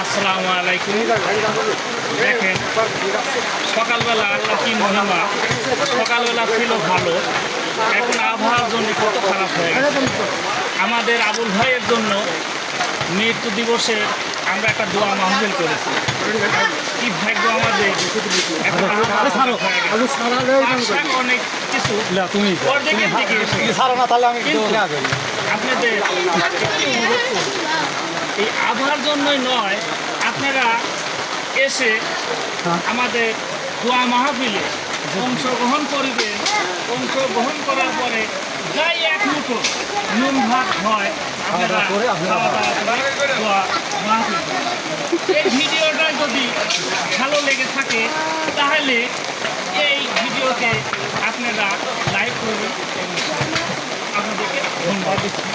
আসসালামু আলাইকুম। দেখেন সকালবেলা আল্লাহ কি মহিমা, সকালবেলা ছিল ভালো, এখন আবহাওয়ার জন্য কত খারাপ হয়ে গেছে। আমাদের আবুল ভাইয়ের জন্য মৃত্যু দিবসে আমরা একটা দোয়া মাহফিল করেছি। কি ভাগ্য আমাদের, অনেক কিছু আপনাদের এই আবহাওয়ার জন্যই নয়, আপনারা এসে আমাদের দোয়া মাহফিলে অংশগ্রহণ করবেন। অংশগ্রহণ করার পরে যাই এক মুঠো নুন ভাত হয়, আপনারা খাওয়া দাওয়া করে দোয়া মাহফিল। এই ভিডিওটা যদি ভালো লেগে থাকে তাহলে এই ভিডিওকে আপনারা লাইক করবেন এবং আপনাদেরকে ধন্যবাদ দিচ্ছি।